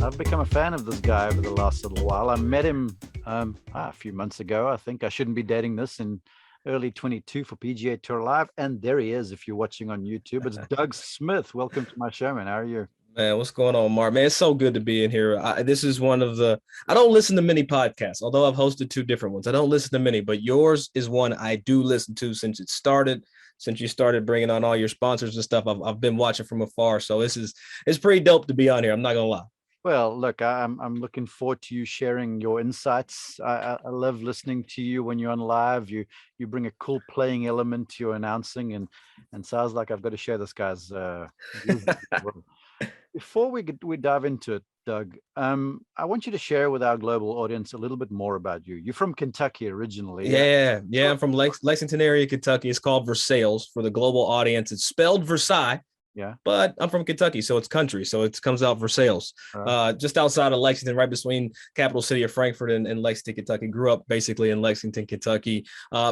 I've become a fan of this guy over the last little while. I met him a few months ago. I think I shouldn't be dating this in early 22 for PGA Tour Live. And there he is, if you're watching on YouTube. It's Doug Smith. Welcome to my show, man. How are you? Man, what's going on, Mark? Man, it's so good to be in here. This is I don't listen to many podcasts, although I've hosted two different ones. I don't listen to many, but yours is one I do listen to since it started, since you started bringing on all your sponsors and stuff. I've been watching from afar. So it's pretty dope to be on here. I'm not going to lie. Well, look, I'm looking forward to you sharing your insights. I love listening to you when you're on live. You bring a cool playing element to your announcing, and sounds like I've got to share this guy's. Before we dive into it, Doug, I want you to share with our global audience a little bit more about you. You're from Kentucky originally. Yeah. I'm from Lexington area, Kentucky. It's called Versailles for the global audience. It's spelled Versailles. Yeah. But I'm from Kentucky, so it's country. So it comes out Versailles, just outside of Lexington, right between capital city of Frankfurt and Lexington, Kentucky. Grew up basically in Lexington, Kentucky.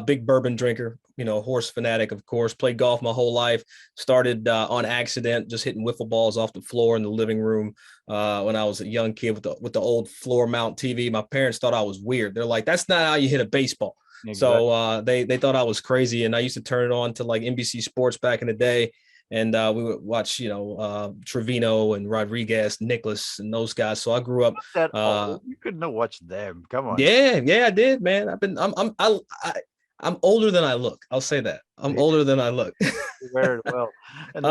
Big bourbon drinker, horse fanatic, of course. Played golf my whole life. Started on accident, just hitting wiffle balls off the floor in the living room when I was a young kid with the old floor mount TV. My parents thought I was weird. They're like, "That's not how you hit a baseball." Exactly. So they thought I was crazy, and I used to turn it on to like NBC Sports back in the day. And we would watch, Trevino and Rodriguez, Nicholas, and those guys. So I grew up. You couldn't have watched them. Come on. Yeah, I did, man. I'm older than I look. I'll say that. I'm older than I look. Very well. And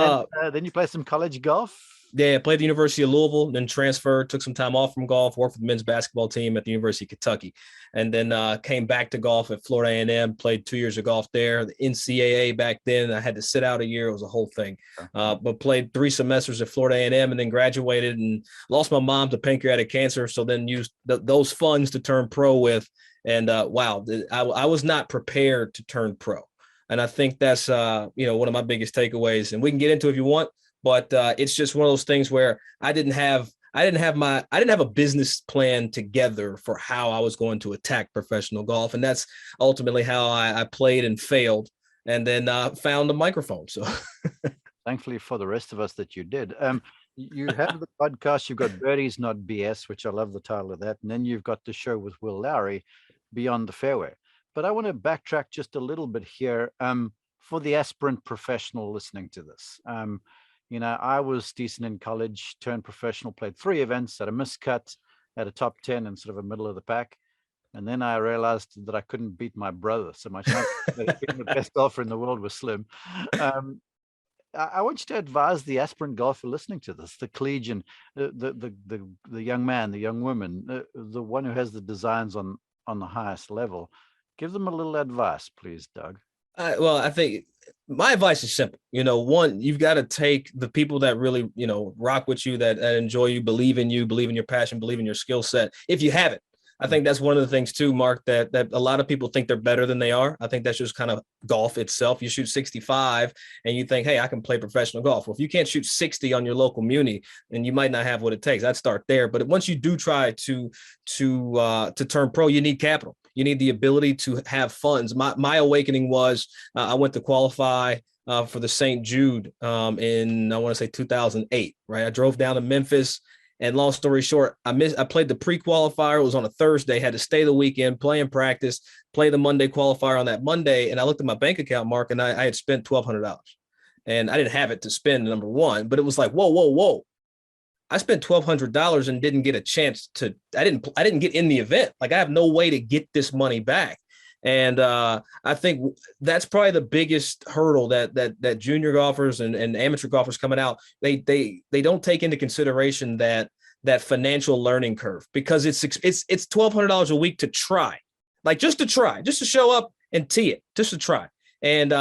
then you play some college golf. Yeah, played at the University of Louisville, then transferred, took some time off from golf, worked for the men's basketball team at the University of Kentucky, and then came back to golf at Florida A&M, played 2 years of golf there. The NCAA back then, I had to sit out a year. It was a whole thing, but played 3 semesters at Florida A&M and then graduated and lost my mom to pancreatic cancer. So then used those funds to turn pro with. And wow, I was not prepared to turn pro. And I think that's, one of my biggest takeaways, and we can get into it if you want. But it's just one of those things where I didn't have a business plan together for how I was going to attack professional golf. And that's ultimately how I played and failed, and then found the microphone. So thankfully for the rest of us that you did. You have the podcast, you've got Birdies Not BS, which I love the title of that. And then you've got the show with Will Lowry, Beyond the Fairway. But I want to backtrack just a little bit here for the aspirant professional listening to this. I was decent in college, turned professional, played 3 events, had a miscut, had a top 10 and sort of a middle of the pack. And then I realized that I couldn't beat my brother. So my chance of being the best golfer in the world was slim. I want you to advise the aspirant golfer listening to this, the collegian, the young man, the young woman, the one who has the designs on the highest level. Give them a little advice, please, Doug. Well, I think my advice is simple. One, you've got to take the people that really, rock with you, that enjoy you, believe in your passion, believe in your skill set. If you have it, I think that's one of the things too, Mark, that a lot of people think they're better than they are. I think that's just kind of golf itself. You shoot 65 and you think, hey, I can play professional golf. Well, if you can't shoot 60 on your local muni, then you might not have what it takes. I'd start there. But once you do try to turn pro, you need capital. You need the ability to have funds. My awakening was I went to qualify for the St. Jude in, I want to say 2008, right? I drove down to Memphis, and long story short, I played the pre-qualifier. It was on a Thursday, had to stay the weekend, play in practice, play the Monday qualifier on that Monday. And I looked at my bank account, Mark, and I had spent $1,200. And I didn't have it to spend, number one, but it was like, whoa. I spent $1,200 and didn't get a chance to, I didn't get in the event. Like, I have no way to get this money back. And I think that's probably the biggest hurdle that junior golfers and amateur golfers coming out, they don't take into consideration that financial learning curve, because it's $1,200 a week to try, like just to show up and tee it, just to try. And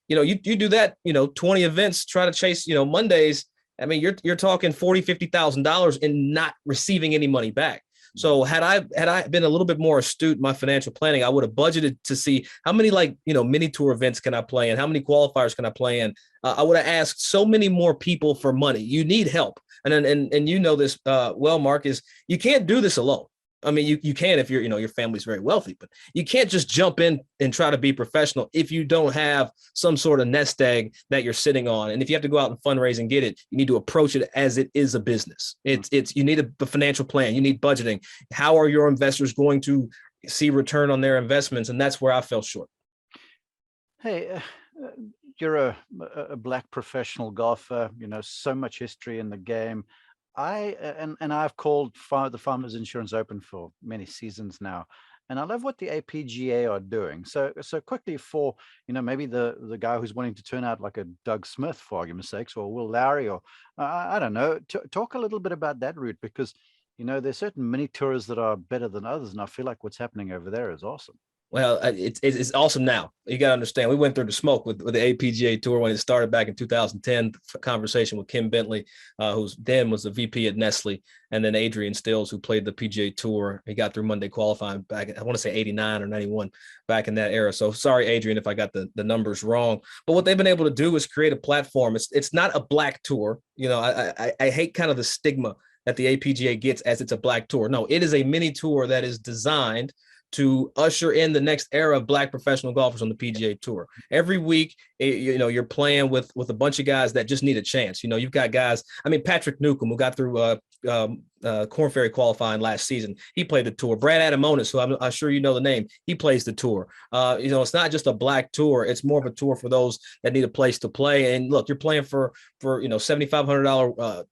you do that, 20 events, try to chase, Mondays. I mean, you're talking $40,000-$50,000 and not receiving any money back. So had I been a little bit more astute in my financial planning, I would have budgeted to see how many mini tour events can I play in, how many qualifiers can I play in. I would have asked so many more people for money. You need help, and this well, Mark, is you can't do this alone. I mean, you can if your family's very wealthy, but you can't just jump in and try to be professional if you don't have some sort of nest egg that you're sitting on. And if you have to go out and fundraise and get it, you need to approach it as it is a business. It's you need a financial plan. You need budgeting. How are your investors going to see return on their investments? And that's where I fell short. Hey, you're a black professional golfer, so much history in the game. I've called the Farmers Insurance Open for many seasons now, and I love what the APGA are doing. So quickly for maybe the guy who's wanting to turn out like a Doug Smith, for argument's sakes, or Will Lowry, or I don't know. Talk a little bit about that route, because there's certain mini tours that are better than others, and I feel like what's happening over there is awesome. Well, it's awesome now. You got to understand, we went through the smoke with the APGA Tour when it started back in 2010. Conversation with Kim Bentley, who then was the VP at Nestle, and then Adrian Stills, who played the PGA Tour. He got through Monday qualifying back, I want to say 89 or 91, back in that era. So sorry, Adrian, if I got the numbers wrong. But what they've been able to do is create a platform. It's not a black tour. I hate kind of the stigma that the APGA gets as it's a black tour. No, it is a mini tour that is designed to usher in the next era of black professional golfers on the PGA Tour. Every week, you're playing with a bunch of guys that just need a chance. You've got guys. I mean, Patrick Newcomb, who got through Korn Ferry qualifying last season, he played the tour. Brad Adamonis, who I'm sure you know the name, he plays the tour. It's not just a black tour; it's more of a tour for those that need a place to play. And look, you're playing for $7,500.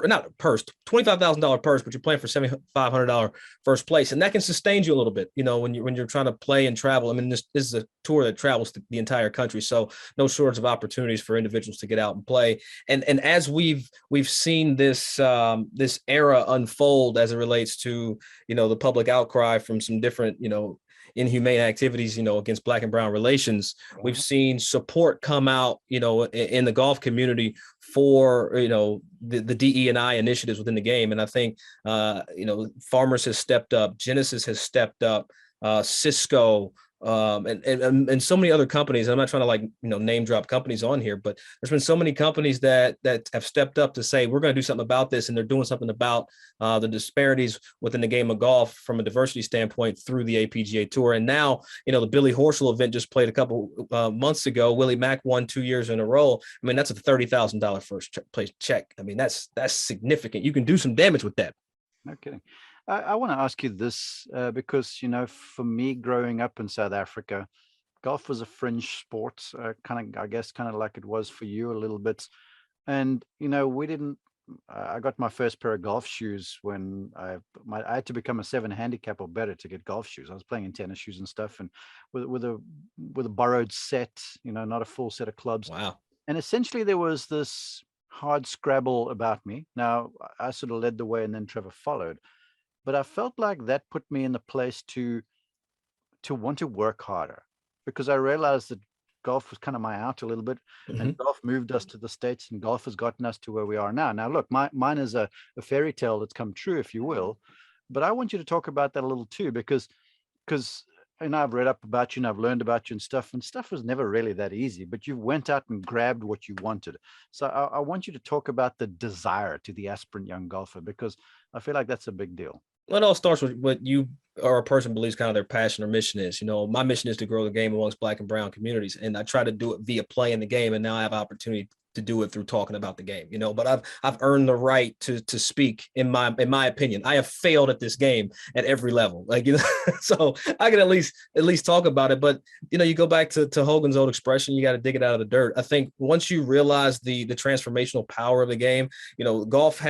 Not purse, $25,000 purse, but you're playing for $7,500 first place, and that can sustain you a little bit. When you're trying to play and travel. I mean, this is a tour that travels the entire country, so no shortage of opportunities for individuals to get out and play. And as we've seen this era unfold as it relates to the public outcry from some different inhumane activities, against black and brown relations. We've seen support come out, in the golf community for, the DE&I initiatives within the game. And I think, Farmers has stepped up, Genesis has stepped up, Cisco, and so many other companies. I'm not trying to name drop companies on here, but there's been so many companies that have stepped up to say, we're going to do something about this. And they're doing something about the disparities within the game of golf from a diversity standpoint through the APGA Tour. And now, the Billy Horschel event just played a couple months ago. Willie Mack won 2 years in a row. I mean, that's a $30,000 first place check. I mean, that's significant. You can do some damage with that. No kidding. I want to ask you this because, for me growing up in South Africa, golf was a fringe sport, kind of like it was for you a little bit. And, I got my first pair of golf shoes when I had to become a 7 handicap or better to get golf shoes. I was playing in tennis shoes and stuff, and with a borrowed set, not a full set of clubs. Wow. And essentially there was this hard scrabble about me. Now, I sort of led the way and then Trevor followed. But I felt like that put me in the place to want to work harder, because I realized that golf was kind of my out a little bit, and golf moved us to the States, and golf has gotten us to where we are now. Now, look, mine is a fairy tale that's come true, if you will, but I want you to talk about that a little too, because I've read up about you and I've learned about you and stuff was never really that easy, but you went out and grabbed what you wanted. So I want you to talk about the desire to the aspirant young golfer, because I feel like that's a big deal. Well, it all starts with what you or a person believes kind of their passion or mission is. My mission is to grow the game amongst black and brown communities, and I try to do it via play in the game, and now I have opportunity to do it through talking about the game. But I've earned the right to speak in my opinion. I have failed at this game at every level, so I can at least talk about it. But you go back to Hogan's old expression, you got to dig it out of the dirt. I think once you realize the transformational power of the game, golf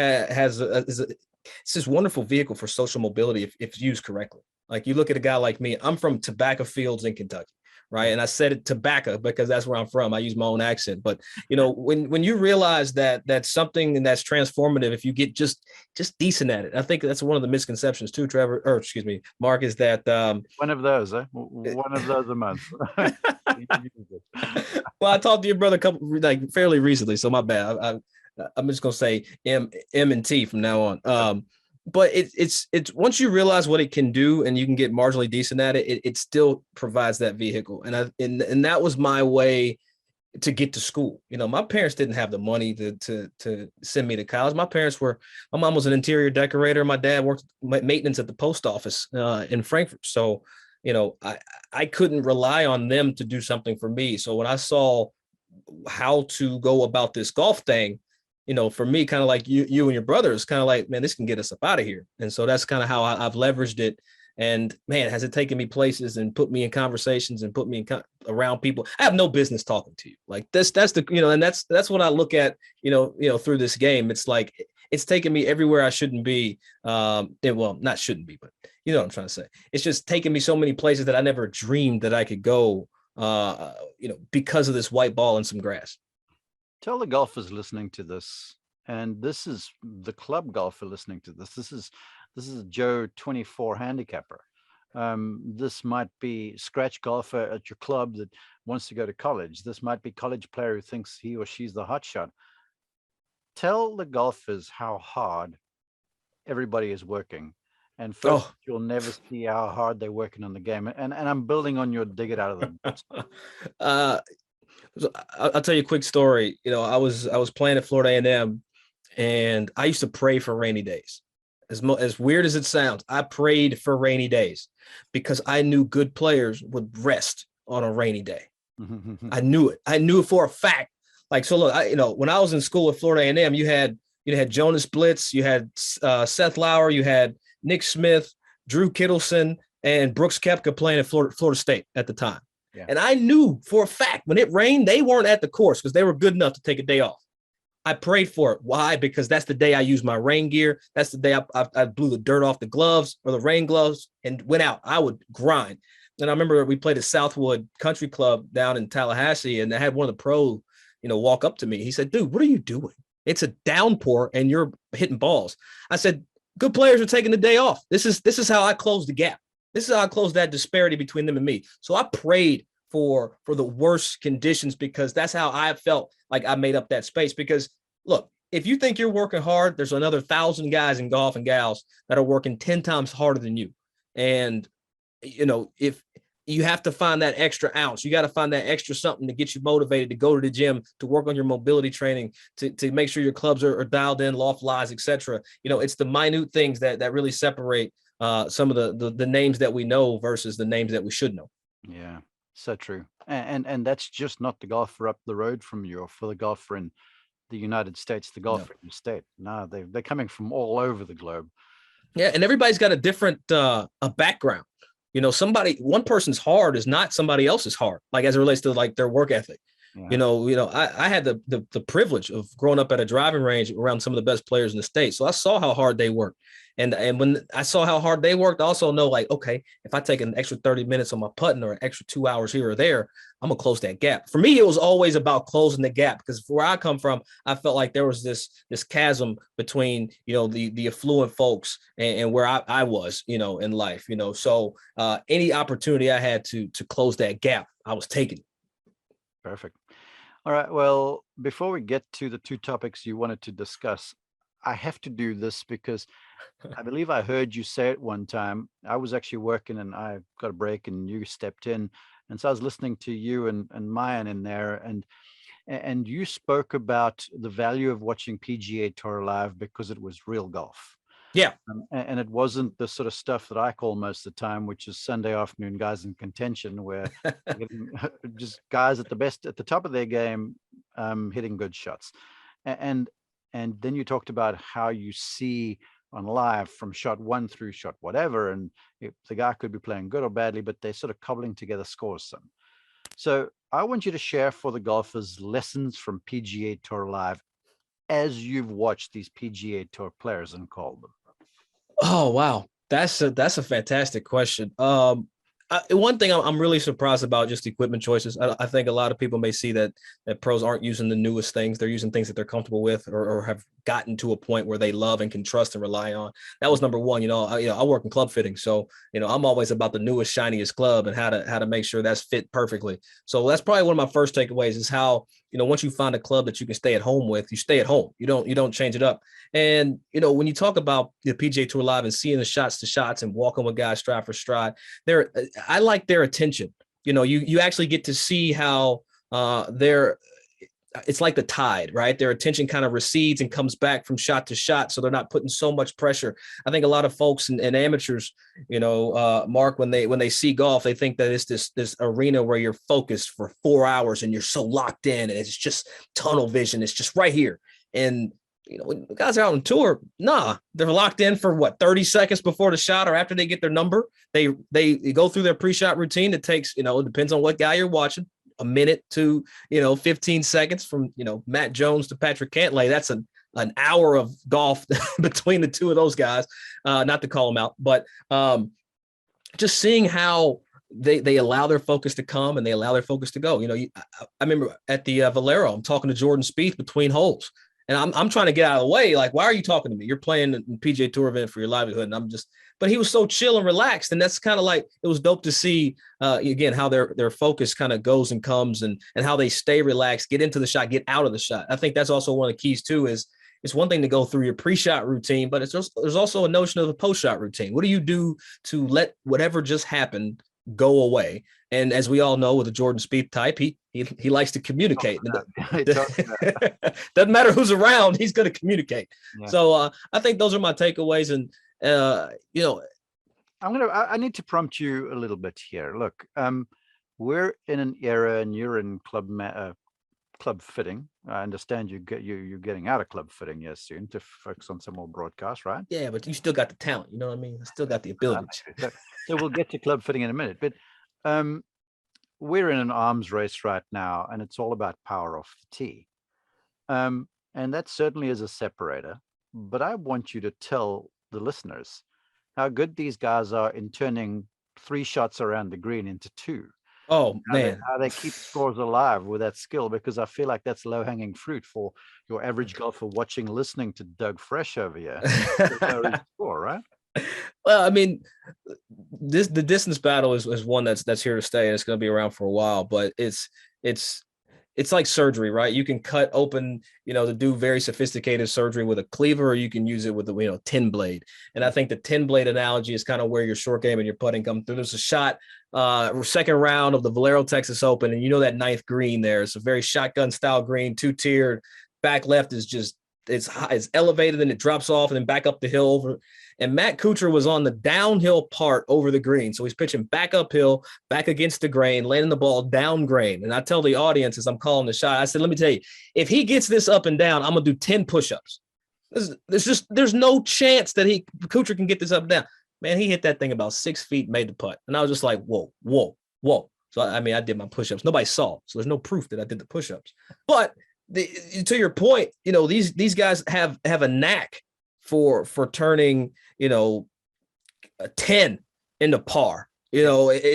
it's this wonderful vehicle for social mobility if used correctly. Like, you look at a guy like me, I'm from Tobacco Fields in Kentucky, right? And I said it tobacco because that's where I'm from. I use my own accent. But, when you realize that that's something that's transformative, if you get just decent at it, I think that's one of the misconceptions too, Mark, is that one of those, one of those a month. Well, I talked to your brother fairly recently, so my bad. I'm just gonna say M and T from now on. But it's once you realize what it can do and you can get marginally decent at it, it still provides that vehicle. And that was my way to get to school. You know, my parents didn't have the money to send me to college. My mom was an interior decorator. My dad worked maintenance at the post office in Frankfurt. So, you know, I couldn't rely on them to do something for me. So when I saw how to go about this golf thing, you know, for me, kind of like you and your brothers, kind of like, man, this can get us up out of here. And so that's kind of how I've leveraged it. And man, has it taken me places and put me in conversations and put me around people I have no business talking to you. Like that's the, you know, and that's what I look at, you know, through this game. It's like, it's taken me everywhere I shouldn't be. Well, not shouldn't be, but you know what I'm trying to say. It's just taken me so many places that I never dreamed that I could go, you know, because of this white ball and some grass. Tell the golfers listening to this, and this is the club golfer listening to this. This is Joe 24 handicapper. This might be scratch golfer at your club that wants to go to college. This might be college player who thinks he or she's the hot shot. Tell the golfers how hard everybody is working. And first, you'll never see how hard they're working on the game. And I'm building on your dig it out of the So I'll tell you a quick story. You know, I was playing at Florida A&M, and I used to pray for rainy days. As weird as it sounds, I prayed for rainy days because I knew good players would rest on a rainy day. I knew it. I knew it for a fact. Like, so look, you know, when I was in school at Florida A&M, you had Jonas Blitz, you had Seth Lauer, you had Nick Smith, Drew Kittleson, and Brooks Koepka playing at Florida State at the time. Yeah. And I knew for a fact when it rained, they weren't at the course because they were good enough to take a day off. I prayed for it. Why? Because that's the day I used my rain gear. That's the day I blew the dirt off the gloves or the rain gloves and went out. I would grind. And I remember we played at Southwood Country Club down in Tallahassee, and I had one of the pro, you know, walk up to me. He said, "Dude, what are you doing? It's a downpour and you're hitting balls." I said, "Good players are taking the day off. This is how I close the gap. This is how I close that disparity between them and me." So I prayed for the worst conditions because that's how I felt like I made up that space. Because look, if you think you're working hard, there's another 1,000 guys in golf and gals that are working 10 times harder than you. And, you know, if you have to find that extra ounce, you got to find that extra something to get you motivated to go to the gym, to work on your mobility training, to make sure your clubs are dialed in, loft lies, etc. You know, it's the minute things that really separate some of the names that we know versus the names that we should know. Yeah. So true. And that's just not the golfer up the road from you, or for the golfer in the United States, the golfer in your state. No, they're coming from all over the globe. Yeah, and everybody's got a different a background. You know, one person's hard is not somebody else's hard, like as it relates to like their work ethic. Yeah. You know, I had the privilege of growing up at a driving range around some of the best players in the state. So I saw how hard they worked. And when I saw how hard they worked, I also know, like, okay, if I take an extra 30 minutes on my putting or an extra 2 hours here or there, I'm going to close that gap. For me, it was always about closing the gap, because where I come from, I felt like there was this chasm between, you know, the affluent folks and where I was, you know, in life, you know. So any opportunity I had to close that gap, I was taking it. Perfect. All right. Well, before we get to the two topics you wanted to discuss, I have to do this because I believe I heard you say it one time. I was actually working and I got a break and you stepped in. And so I was listening to you and Mayan in there, and you spoke about the value of watching PGA Tour live because it was real golf. Yeah. And it wasn't the sort of stuff that I call most of the time, which is Sunday afternoon guys in contention, where just guys at the top of their game, hitting good shots. And then you talked about how you see on live from shot one through shot whatever, and the guy could be playing good or badly, but they're sort of cobbling together scores some. So I want you to share for the golfers lessons from PGA Tour live as you've watched these PGA Tour players and called them. Oh, wow. That's a fantastic question. One thing I'm really surprised about, just equipment choices. I think a lot of people may see that pros aren't using the newest things. They're using things that they're comfortable with or have gotten to a point where they love and can trust and rely on. That was number one. I work in club fitting, so I'm always about the newest, shiniest club and how to make sure that's fit perfectly. So that's probably one of my first takeaways is how once you find a club that you can stay at home with, you stay at home. You don't change it up. And when you talk about the PGA Tour live and seeing the shots to shots and walking with guys stride for stride, I like their attention. You actually get to see how it's like the tide, right? Their attention kind of recedes and comes back from shot to shot. So they're not putting so much pressure. I think a lot of folks and amateurs, Mark, when they see golf, they think that it's this arena where you're focused for 4 hours and you're so locked in and it's just tunnel vision. It's just right here. And, when the guys are out on tour, they're locked in for 30 seconds before the shot or after they get their number. They go through their pre-shot routine. It takes, it depends on what guy you're watching, a minute to 15 seconds from Matt Jones to Patrick Cantlay. That's an hour of golf between the two of those guys, not to call them out, but just seeing how they allow their focus to come and they allow their focus to go. I remember at the Valero, I'm talking to Jordan Spieth between holes, and I'm trying to get out of the way. Like, why are you talking to me? You're playing a PGA Tour event for your livelihood, and but he was so chill and relaxed. And that's kind of like, it was dope to see, again, how their focus kind of goes and comes and how they stay relaxed, get into the shot, get out of the shot. I think that's also one of the keys too, is it's one thing to go through your pre-shot routine, but there's also a notion of a post-shot routine. What do you do to let whatever just happened go away? And as we all know, with the Jordan Spieth type, he likes to communicate. Doesn't matter who's around, he's going to communicate. Yeah. So I think those are my takeaways. And I need to prompt you a little bit here. Look, we're in an era, and you're in club fitting. I understand you're getting out of club fitting soon to focus on some more broadcast, right? Yeah, but you still got the talent. You know what I mean? I still got the ability. So we'll get to club fitting in a minute, but we're in an arms race right now, and it's all about power off the tee. And that certainly is a separator. But I want you to tell the listeners how good these guys are in turning 3 shots around the green into 2. Oh, man. How they keep scores alive with that skill, because I feel like that's low-hanging fruit for your average golfer listening to Dougie Fresh over here. Score, right? Well, I mean, the distance battle is one that's here to stay, and it's going to be around for a while. But it's like surgery, right? You can cut open, to do very sophisticated surgery with a cleaver, or you can use it with a 10 blade. And I think the 10 blade analogy is kind of where your short game and your putting come through. There's a shot, second round of the Valero Texas Open, and that 9th green there. It's a very shotgun style green, 2-tiered. Back left is just it's elevated, and it drops off, and then back up the hill over. And Matt Kuchar was on the downhill part over the green. So he's pitching back uphill, back against the grain, landing the ball down grain. And I tell the audience as I'm calling the shot, I said, let me tell you, if he gets this up and down, I'm going to do 10 push-ups. There's no chance that Kuchar can get this up and down. Man, he hit that thing about 6 feet, made the putt. And I was just like, whoa. So, I did my push-ups. Nobody saw. So there's no proof that I did the push-ups. But to your point, these guys have a knack for turning, a 10 into par. But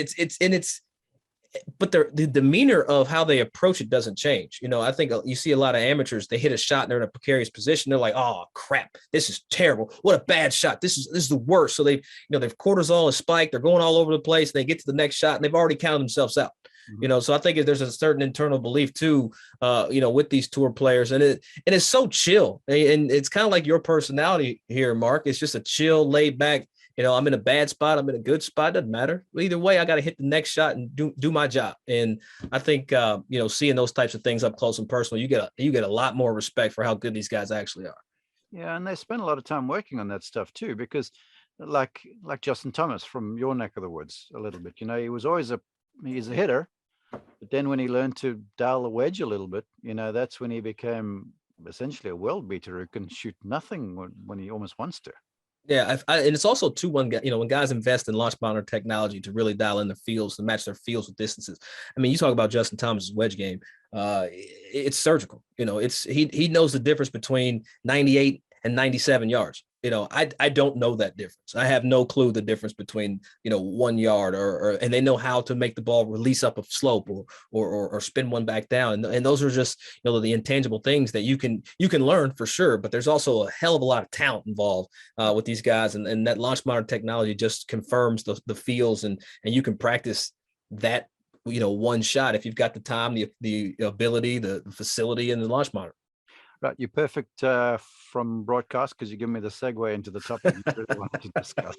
the demeanor of how they approach it doesn't change. I think you see a lot of amateurs, they hit a shot and they're in a precarious position. They're like, oh crap, this is terrible. What a bad shot. This is the worst. So they've cortisol is spiked. They're going all over the place. They get to the next shot and they've already counted themselves out. Mm-hmm. So I think there's a certain internal belief too, with these tour players, and it's so chill, and it's kind of like your personality here, Mark. It's just a chill, laid back. I'm in a bad spot, I'm in a good spot, doesn't matter. Either way, I got to hit the next shot and do my job. And I think seeing those types of things up close and personal, you get a lot more respect for how good these guys actually are. Yeah, and they spend a lot of time working on that stuff too, because like Justin Thomas from your neck of the woods a little bit. He was always he's a hitter. But then when he learned to dial the wedge a little bit, that's when he became essentially a world beater who can shoot nothing when he almost wants to. Yeah, and it's also too when guys invest in launch monitor technology to really dial in their fields, to match their fields with distances. You talk about Justin Thomas's wedge game. It's surgical. He knows the difference between 98 and 97 yards. I don't know that difference. I have no clue the difference between 1 yard and they know how to make the ball release up a slope or spin one back down. And those are just the intangible things that you can learn for sure. But there's also a hell of a lot of talent involved with these guys, and that launch monitor technology just confirms the feels, and you can practice that one shot if you've got the time, the ability, the facility, and the launch monitor. Right, you're perfect from broadcast because you give me the segue into the topic you really wanted to discuss.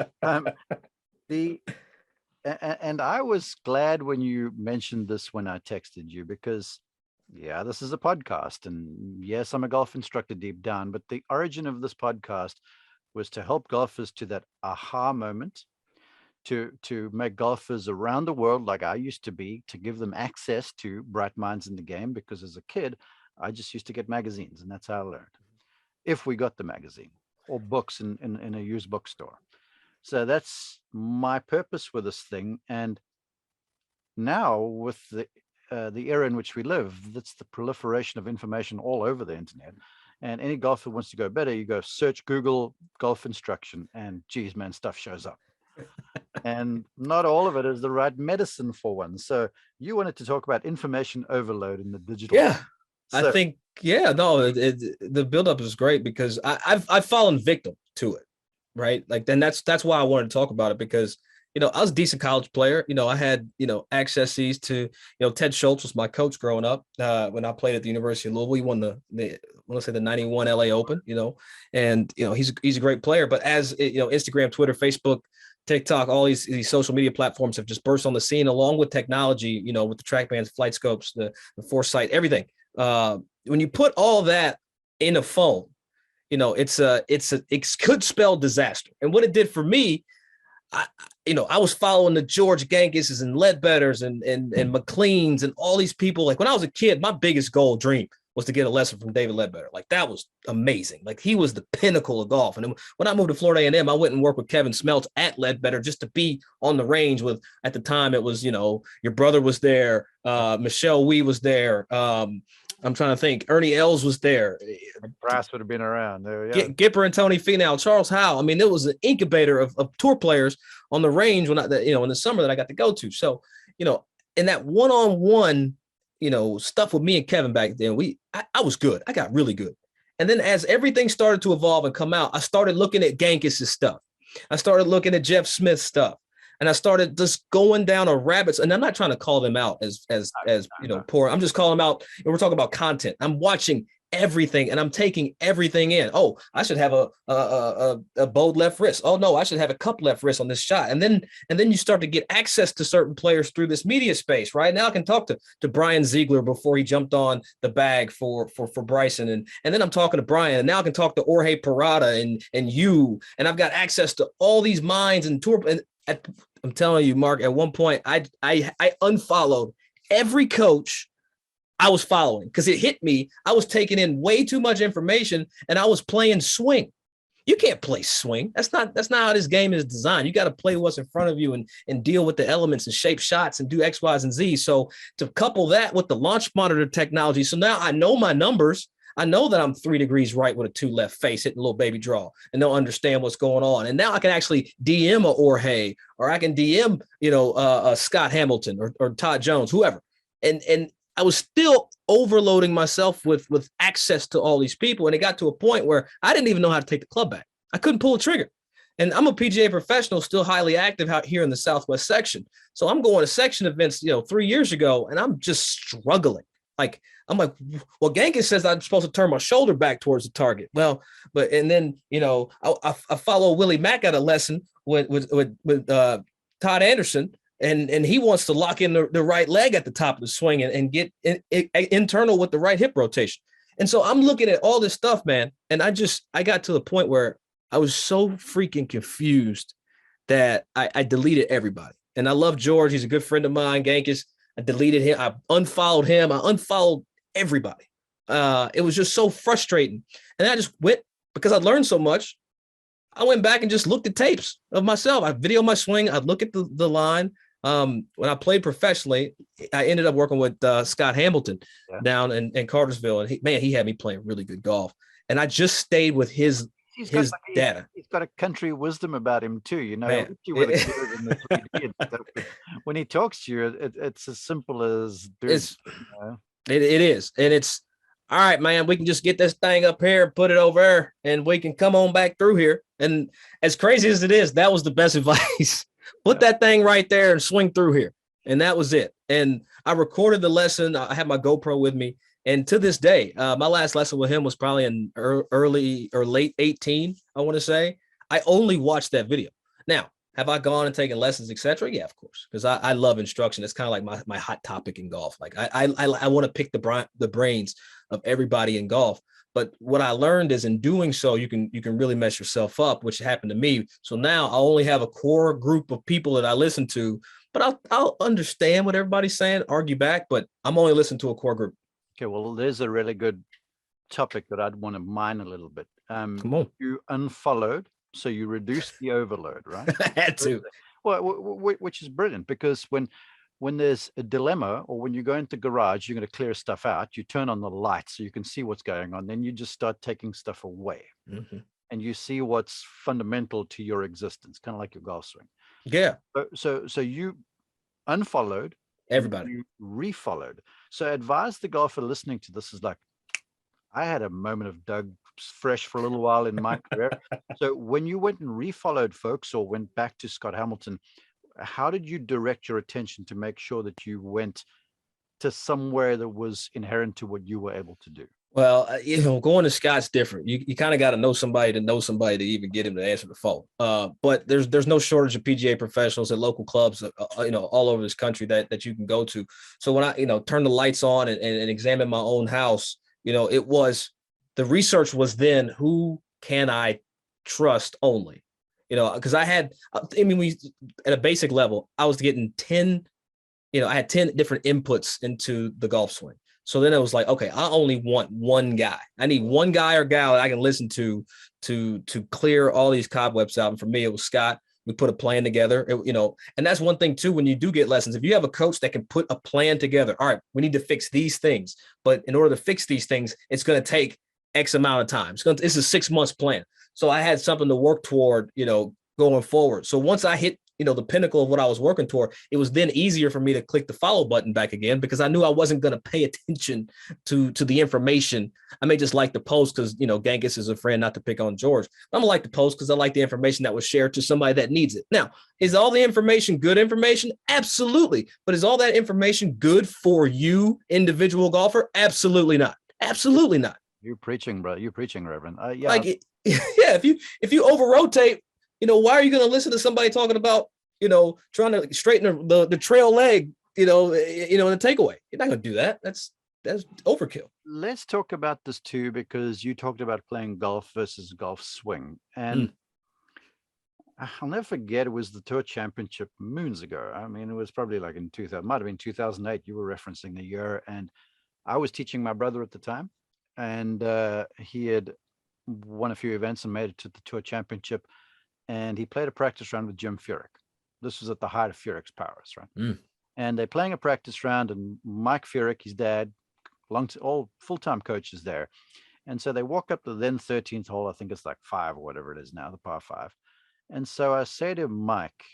And I was glad when you mentioned this when I texted you, because Yeah, this is a podcast. And yes, I'm a golf instructor deep down, but the origin of this podcast was to help golfers to that aha moment, to make golfers around the world like I used to be, to give them access to bright minds in the game. Because as a kid, I just used to get magazines, and that's how I learned. If we got the magazine or books in a used bookstore. So that's my purpose with this thing. And now with the era in which we live, that's the proliferation of information all over the internet. And any golfer wants to go better, you go search Google golf instruction, and geez, man, stuff shows up. And not all of it is the right medicine for one. So you wanted to talk about information overload in the digital. Yeah, so, I think, yeah, no, the buildup is great because I've fallen victim to it, right? Like, then that's why I wanted to talk about it, because I was a decent college player. I had accesses to Ted Schultz was my coach growing up when I played at the University of Louisville. He won the let's say the '91 LA Open. And he's a great player. But as Instagram, Twitter, Facebook, TikTok, all these social media platforms have just burst on the scene, along with technology. With the TrackMans, flight scopes, the Foresight, everything. When you put all that in a phone, it could spell disaster. And what it did for me, I was following the George Gankises and Ledbetters and McLeans and all these people. Like, when I was a kid, my biggest dream was to get a lesson from David Ledbetter. Like, that was amazing. Like, he was the pinnacle of golf. And then when I moved to Florida A&M, I went and worked with Kevin Smeltz at Ledbetter just to be on the range with, at the time it was, your brother was there. Michelle Wee was there. I'm trying to think. Ernie Els was there. Brass would have been around there. Yeah. Gipper and Tony Finau, Charles Howell. I mean, there was an incubator of tour players on the range in the summer that I got to go to. So, in that one-on-one, stuff with me and Kevin back then, I was good. I got really good. And then as everything started to evolve and come out, I started looking at Gankis' stuff. I started looking at Jeff Smith's stuff. And I started just going down a rabbit's, and I'm not trying to call them out as poor. I'm just calling them out. And we're talking about content. I'm watching everything and I'm taking everything in. Oh, I should have a bold left wrist. Oh no, I should have a cup left wrist on this shot. And then you start to get access to certain players through this media space. Right now I can talk to Brian Ziegler before he jumped on the bag for Bryson. And then I'm talking to Brian, and now I can talk to Jorge Parada and you, and I've got access to all these minds and tour. And I'm telling you, Mark, at one point I unfollowed every coach I was following because it hit me. I was taking in way too much information and I was playing swing. You can't play swing. That's not how this game is designed. You got to play what's in front of you and deal with the elements and shape shots and do X, Y's, and Z's. So to couple that with the launch monitor technology, so now I know my numbers. I know that I'm 3 degrees right with a 2 left face hitting a little baby draw, and they'll understand what's going on. And now I can actually DM a Jorge, or I can DM, Scott Hamilton or Todd Jones, whoever. And I was still overloading myself with access to all these people. And it got to a point where I didn't even know how to take the club back. I couldn't pull a trigger. And I'm a PGA professional, still highly active out here in the Southwest section. So I'm going to section events, 3 years ago, and I'm just struggling. I'm like, well, Gankis says I'm supposed to turn my shoulder back towards the target. Well, and then, I follow Willie Mack at a lesson with Todd Anderson, and he wants to lock in the right leg at the top of the swing and get internal with the right hip rotation. And so I'm looking at all this stuff, man. And I got to the point where I was so freaking confused that I deleted everybody. And I love George. He's a good friend of mine, Gankis. I deleted him. I unfollowed him. I unfollowed everybody. It was just so frustrating. And I just went, because I learned so much, I went back and just looked at tapes of myself. I videoed my swing. I'd look at the line. When I played professionally, I ended up working with Scott Hamilton down in Cartersville. And he had me playing really good golf. And I just stayed with his data. He's got a country wisdom about him too. When he talks to you, it's as simple as it is. And it's all right, man, we can just get this thing up here, put it over there, and we can come on back through here. And as crazy as it is, that was the best advice. Put that thing right there and swing through here. And that was it. And I recorded the lesson. I had my GoPro with me. And to this day, my last lesson with him was probably in early or late 18, I want to say. I only watched that video. Now, Have I gone and taken lessons, etc.? Yeah, of course, because I love instruction. It's kind of like my hot topic in golf. Like I want to pick the brains of everybody in golf. But what I learned is in doing so, you can really mess yourself up, which happened to me. So now I only have a core group of people that I listen to, but I'll understand what everybody's saying, argue back, but I'm only listening to a core group. Okay, well, there's a really good topic that I'd want to mine a little bit. Come on. You unfollowed, so you reduced the overload, right? I had to. Well, which is brilliant, because when there's a dilemma, or when you go into garage, you're going to clear stuff out, you turn on the light so you can see what's going on. Then you just start taking stuff away, and you see what's fundamental to your existence, kind of like your golf swing. Yeah. So you unfollowed everybody, you refollowed. So advise the golfer listening to this is like, I had a moment of Doug Fresh for a little while in my career. So when you went and refollowed folks, or went back to Scott Hamilton, how did you direct your attention to make sure that you went to somewhere that was inherent to what you were able to do? Well, going to Scott's different. You kind of got to know somebody to even get him to answer the phone. But there's no shortage of PGA professionals at local clubs, all over this country that you can go to. So when I, turn the lights on and examine my own house, it was, the research was then, who can I trust only? Because we, at a basic level, I was getting 10, I had 10 different inputs into the golf swing. So then it was like, okay, I only want one guy. I need one guy or gal that I can listen to clear all these cobwebs out. And for me, it was Scott. We put a plan together, and that's one thing too, when you do get lessons, if you have a coach that can put a plan together, all right, we need to fix these things, but in order to fix these things, it's going to take X amount of time. It's a 6 months plan. So I had something to work toward, going forward. So once I hit, the pinnacle of what I was working toward, it was then easier for me to click the follow button back again, because I knew I wasn't going to pay attention to the information. I may just like the post because, Genghis is a friend, not to pick on George. I'm gonna like the post because I like the information that was shared to somebody that needs it. Now, is all the information good information? Absolutely. But is all that information good for you, individual golfer? Absolutely not. Absolutely not. You're preaching, bro. You're preaching, Reverend. Yeah. Like, if you over rotate, why are you going to listen to somebody talking about, trying to straighten the trail leg, in a takeaway? You're not going to do that. That's overkill. Let's talk about this too, because you talked about playing golf versus golf swing. And I'll never forget, it was the Tour Championship moons ago. I mean, it was probably like in 2000, might have been 2008. You were referencing the year. And I was teaching my brother at the time. And he had won a few events and made it to the Tour Championship. And he played a practice round with Jim Furyk. This was at the height of Furyk's powers, right? And they're playing a practice round, and Mike Furyk, his dad, all full-time coaches there. And so they walk up to the then 13th hole. I think it's like 5 or whatever it is now, the par 5. And so I say to Mike,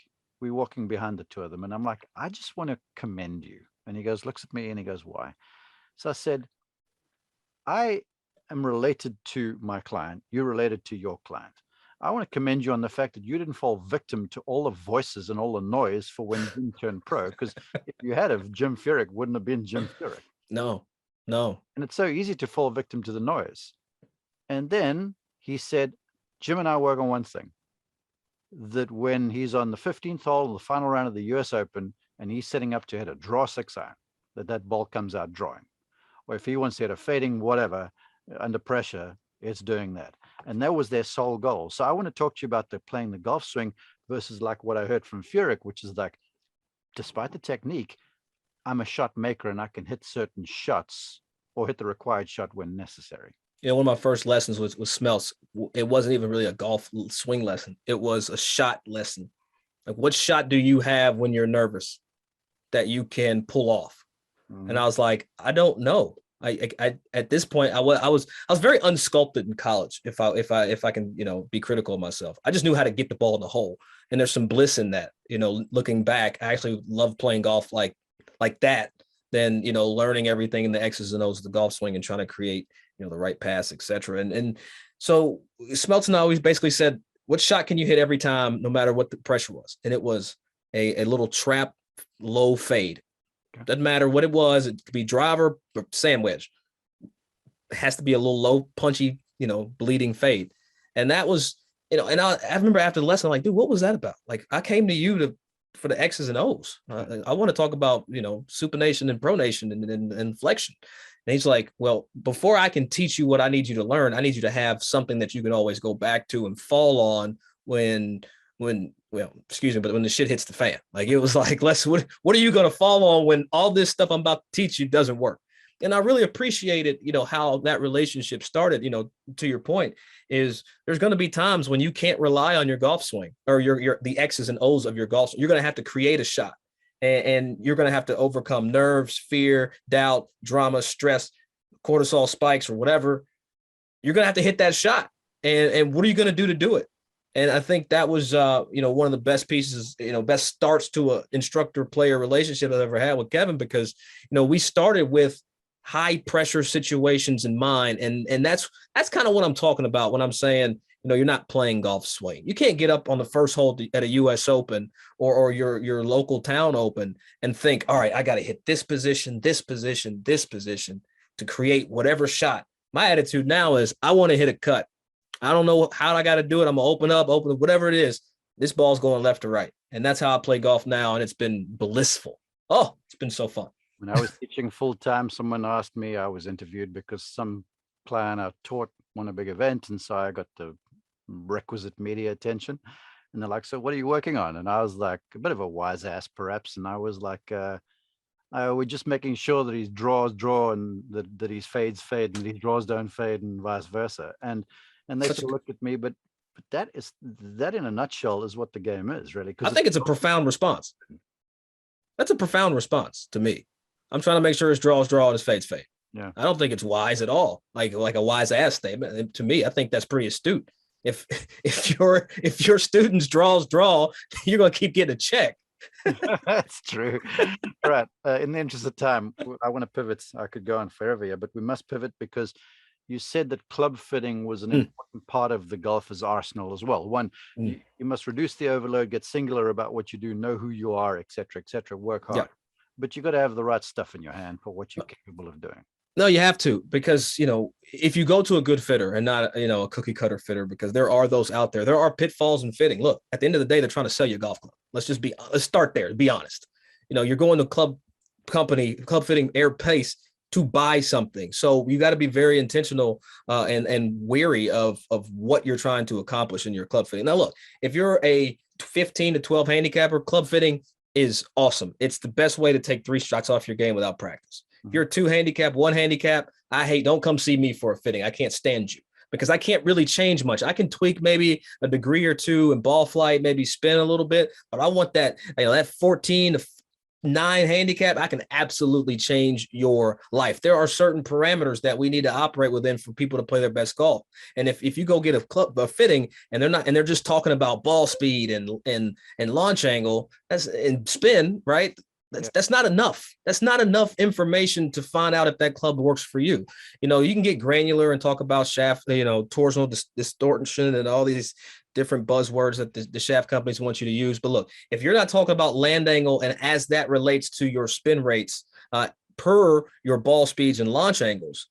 we're walking behind the two of them, and I'm like, I just want to commend you. And he looks at me and he goes, why? So I said, I am related to my client. You're related to your client. I want to commend you on the fact that you didn't fall victim to all the voices and all the noise for when Jim turned pro. Because if you had Jim Furyk, wouldn't have been Jim Furyk. No. And it's so easy to fall victim to the noise. And then he said, Jim and I work on one thing, that when he's on the 15th hole, the final round of the US Open, and he's setting up to hit a draw 6 iron, that ball comes out drawing. Or if he wants to hit a fading, whatever, under pressure, it's doing that. And that was their sole goal. So I want to talk to you about playing the golf swing versus like what I heard from Furyk, which is like, despite the technique, I'm a shot maker and I can hit certain shots or hit the required shot when necessary. One of my first lessons was Smelts. It wasn't even really a golf swing lesson. It was a shot lesson. Like, what shot do you have when you're nervous that you can pull off? And I was like, I don't know. I at this point, I was very unsculpted in college. If I can, be critical of myself, I just knew how to get the ball in the hole. And there's some bliss in that. Looking back, I actually love playing golf like that. Than learning everything in the X's and O's of the golf swing and trying to create the right pass, etc. And so Smeltz and I always basically said, what shot can you hit every time, no matter what the pressure was? And it was a little trap low fade. Doesn't matter what it was. It could be driver or sand wedge. It has to be a little low, punchy, bleeding fade. And that was, and I remember after the lesson, I'm like, dude, what was that about? Like, I came to you for the X's and O's. I want to talk about, supination and pronation and flexion. And he's like, well, before I can teach you what I need you to learn, I need you to have something that you can always go back to and fall on when excuse me, but when the shit hits the fan. Like, it was like, what are you going to fall on when all this stuff I'm about to teach you doesn't work? And I really appreciated, how that relationship started. To your point, is there's going to be times when you can't rely on your golf swing or the X's and O's of your golf swing. You're going to have to create a shot, and you're going to have to overcome nerves, fear, doubt, drama, stress, cortisol spikes, or whatever. You're going to have to hit that shot. And what are you going to do it? And I think that was, one of the best pieces, best starts to an instructor-player relationship I've ever had with Kevin, because, we started with high pressure situations in mind. And that's kind of what I'm talking about when I'm saying, you're not playing golf swing. You can't get up on the first hole at a US Open or your local town open and think, all right, I got to hit this position to create whatever shot. My attitude now is I want to hit a cut. I don't know how I got to do it. I'm going to open up, whatever it is. This ball's going left to right. And that's how I play golf now. And it's been blissful. Oh, it's been so fun. When I was teaching full time, someone asked me, I was interviewed because some client I taught won a big event. And so I got the requisite media attention. And they're like, so what are you working on? And I was like, a bit of a wise ass perhaps. And I was like, we're just making sure that his draws draw and that his fades fade and his draws don't fade and vice versa. And they sort of looked at me, but that in a nutshell is what the game is, really. I think it's a profound response. That's a profound response to me. I'm trying to make sure his draws draw and his fades fade. Yeah. I don't think it's wise at all. Like a wise ass statement. And to me, I think that's pretty astute. If your students draws draw, you're gonna keep getting a check. That's true. All right. In the interest of time, I want to pivot. I could go on forever here, but we must pivot because you said that club fitting was an important part of the golfer's arsenal as well. One, you must reduce the overload, get singular about what you do, know who you are, et cetera, work hard. Yeah. But you got to have the right stuff in your hand for what you're capable of doing. No, you have to, because, if you go to a good fitter and not, a cookie cutter fitter, because there are those out there, there are pitfalls in fitting. Look, at the end of the day, they're trying to sell you a golf club. Let's start there, to be honest. You're going to club fitting Air Pace to buy something. So you got to be very intentional and wary of what you're trying to accomplish in your club fitting. Now, look, if you're a 15 to 12 handicapper, club fitting is awesome. It's the best way to take 3 shots off your game without practice. If you're 2 handicap, 1 handicap, don't come see me for a fitting. I can't stand you because I can't really change much. I can tweak maybe a degree or 2 in ball flight, maybe spin a little bit, but I want that, that 14 to 9 handicap. I can absolutely change your life. There are certain parameters that we need to operate within for people to play their best golf. And if you go get a fitting and they're just talking about ball speed and launch angle, and spin, right? That's not enough. That's not enough information to find out if that club works for you. You can get granular and talk about shaft, torsional distortion and all these different buzzwords that the shaft companies want you to use. But look, if you're not talking about land angle and as that relates to your spin rates per your ball speeds and launch angles,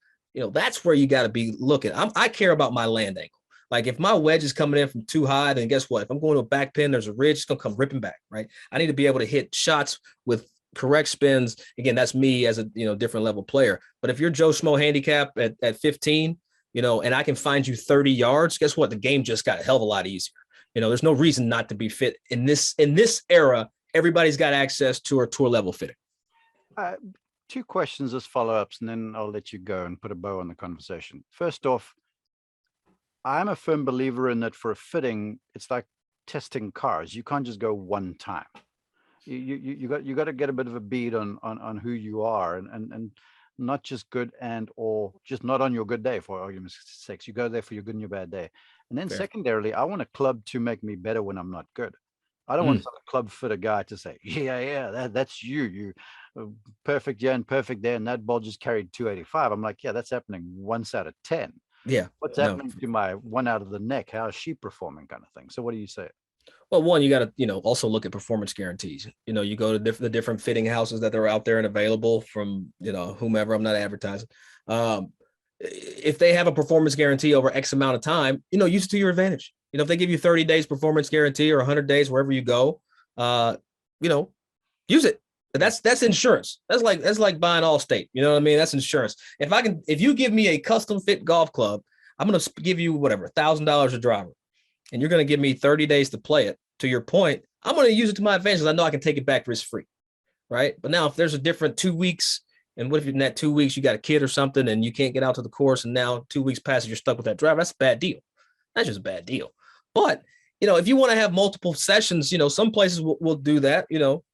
that's where you got to be looking. I care about my land angle. Like if my wedge is coming in from too high, then guess what? If I'm going to a back pin, there's a ridge, it's going to come ripping back, right? I need to be able to hit shots with correct spins. Again, that's me as a different level player. But if you're Joe Schmo handicap at 15, and I can find you 30 yards, guess what? The game just got a hell of a lot easier. There's no reason not to be fit in this era. Everybody's got access to a tour level fitting. 2 questions as follow-ups, and then I'll let you go and put a bow on the conversation. First off, I'm a firm believer in that for a fitting, it's like testing cars. You can't just go one time. You got to get a bit of a bead on who you are and not just good or just not on your good day, for argument's sake. You go there for your good and your bad day. And then secondarily, I want a club to make me better when I'm not good. I don't want some club fitter guy to say, that's you perfect here and perfect there, and that ball just carried 285. I'm like, yeah, that's happening once out of 10. Yeah. What's happening to my one out of the neck? How is she performing, kind of thing? So what do you say? Well, one, you got to, also look at performance guarantees. You go to the different fitting houses that are out there and available from, whomever. I'm not advertising. If they have a performance guarantee over X amount of time, use it to your advantage. You know, if they give you 30 days performance guarantee or 100 days, wherever you go, you know, use it. That's insurance. That's like buying Allstate. You know what I mean? That's insurance. If you give me a custom fit golf club, I'm going to give you whatever, $1,000 a driver, and you're going to give me 30 days to play it. To your point, I'm going to use it to my advantage because I know I can take it back risk-free, right? But now if there's a different 2 weeks, and what if in that 2 weeks you got a kid or something and you can't get out to the course, and now 2 weeks passes, you're stuck with that driver, that's a bad deal. That's just a bad deal. But you know, if you want to have multiple sessions, you know, some places will do that, you know,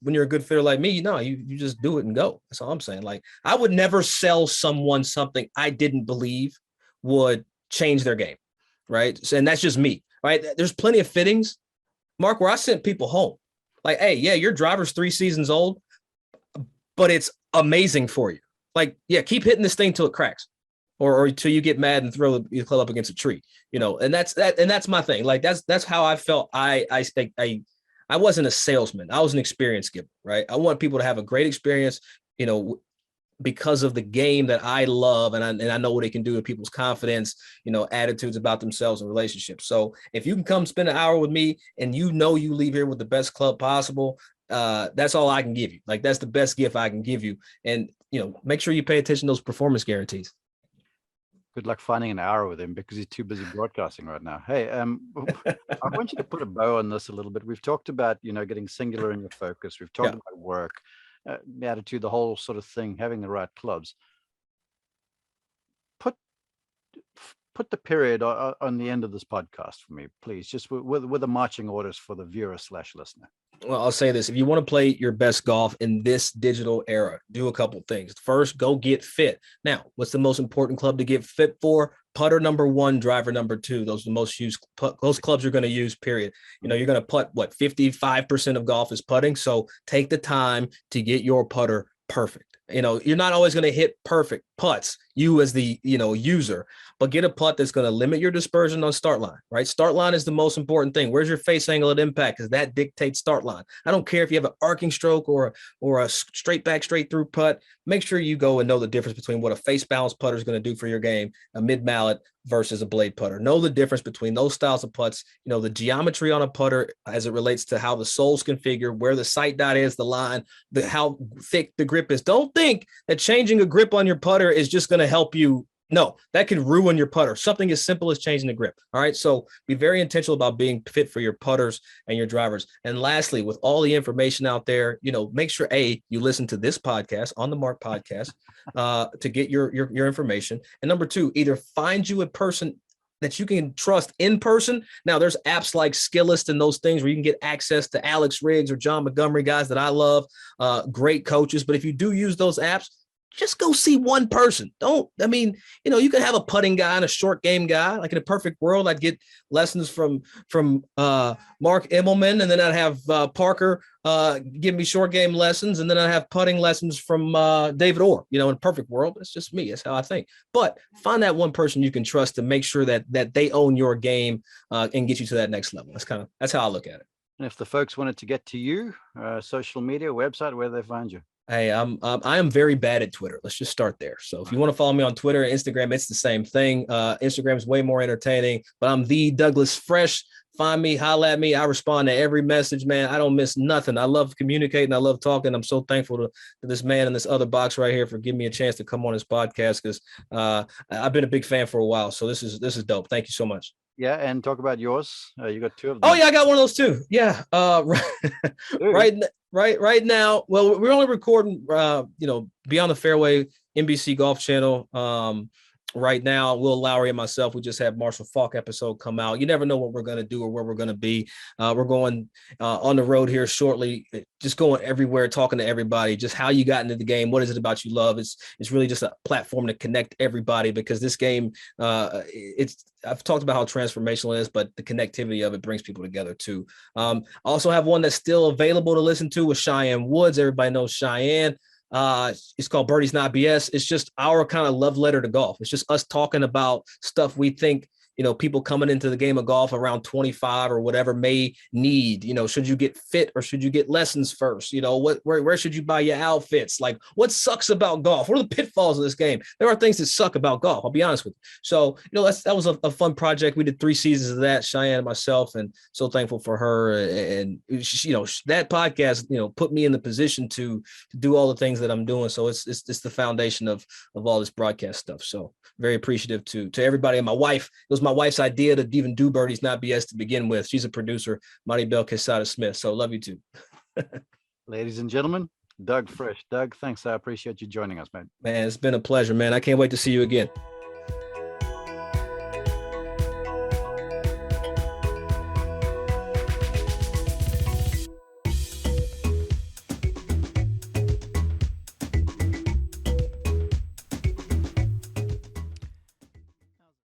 when you're a good fitter like me, no, you just do it and go. That's all I'm saying. Like, I would never sell someone something I didn't believe would change their game, right? So, and that's just me, right? There's plenty of fittings, Mark, where I sent people home. Like, hey, yeah, your driver's 3 seasons old, but it's amazing for you. Like, yeah, keep hitting this thing till it cracks. Or till you get mad and throw your club up against a tree, you know, and that's my thing. Like that's how I felt. I wasn't a salesman. I was an experience giver, right? I want people to have a great experience, you know, because of the game that I love, and I know what it can do to people's confidence, you know, attitudes about themselves and relationships. So if you can come spend an hour with me, and you know you leave here with the best club possible, that's all I can give you. Like, that's the best gift I can give you. And you know, make sure you pay attention to those performance guarantees. Good luck finding an hour with him because he's too busy broadcasting right now. Hey, I want you to put a bow on this a little bit. We've talked about, you know, getting singular in your focus. We've talked about work, the attitude, the whole sort of thing, having the right clubs. Put the period on the end of this podcast for me, please, just with the marching orders for the viewer/listener. Well, I'll say this. If you want to play your best golf in this digital era, do a couple of things. First, go get fit. Now, what's the most important club to get fit for? Putter number 1, driver number 2. Those are the most used. Those clubs you're going to use, period. You know, you're going to putt, 55% of golf is putting. So take the time to get your putter perfect. You know, you're not always going to hit perfect putts, you as the, you know, user, but get a putt that's going to limit your dispersion on start line, right? Start line is the most important thing. Where's your face angle at impact? Because that dictates start line. I don't care if you have an arcing stroke or a straight back, straight through putt. Make sure you go and know the difference between what a face balance putter is going to do for your game, a mid mallet versus a blade putter. Know the difference between those styles of putts. You know, the geometry on a putter as it relates to how the sole's configured, where the sight dot is, the line, how thick the grip is. Don't think that changing a grip on your putter is just going to help you. No, that can ruin your putter. Something as simple as changing the grip. All right. So be very intentional about being fit for your putters and your drivers. And lastly, with all the information out there, you know, make sure you listen to this podcast, On the Mark podcast, to get your information. And number 2, either find you a person that you can trust in person. Now, there's apps like Skillist and those things where you can get access to Alex Riggs or John Montgomery, guys that I love, great coaches. But if you do use those apps, just go see one person. You can have a putting guy and a short game guy. Like, in a perfect world, I'd get lessons from Mark Immelman, and then I'd have Parker give me short game lessons, and then I'd have putting lessons from David Orr. You know, in a perfect world, it's just me. That's how I think. But find that one person you can trust to make sure that they own your game and get you to that next level. That's how I look at it. And if the folks wanted to get to you, social media, website, where do they find you? Hey, I am very bad at Twitter. Let's just start there. So if you want to follow me on Twitter and Instagram, it's the same thing. Instagram is way more entertaining, but I'm the Douglas Fresh. Find me, holla at me. I respond to every message, man. I don't miss nothing. I love communicating. I love talking. I'm so thankful to this man in this other box right here for giving me a chance to come on his podcast, because I've been a big fan for a while. So this is dope. Thank you so much. Yeah, and talk about yours. You got 2 of them. Oh yeah, I got one of those too. Yeah, right now. Well, we're only recording, Beyond the Fairway, NBC Golf Channel. Right now, Will Lowry and myself, we just had Marshall Falk episode come out. You never know what we're going to do or where we're going to be. We're going on the road here shortly, just going everywhere, talking to everybody, just how you got into the game. What is it about you love? It's really just a platform to connect everybody, because this game, I've talked about how transformational it is, but the connectivity of it brings people together too. I also have one that's still available to listen to with Cheyenne Woods. Everybody knows Cheyenne. It's called Birdies Not BS. It's just our kind of love letter to golf. It's just us talking about stuff we think people coming into the game of golf around 25 or whatever may need, should you get fit or should you get lessons first? Where should you buy your outfits? Like, what sucks about golf? What are the pitfalls of this game? There are things that suck about golf. I'll be honest with you. So, that was a fun project. We did 3 seasons of that, Cheyenne and myself, and so thankful for her. And that podcast, put me in the position to do all the things that I'm doing. So it's the foundation of all this broadcast stuff. So very appreciative to everybody. And my wife, it was my wife's idea to even do Birdies Not BS to begin with. She's a producer, Maribel Quesada Smith. So love you too. Ladies and gentlemen, Doug Fresh. Doug, thanks. I appreciate you joining us, man. Man, it's been a pleasure, man. I can't wait to see you again.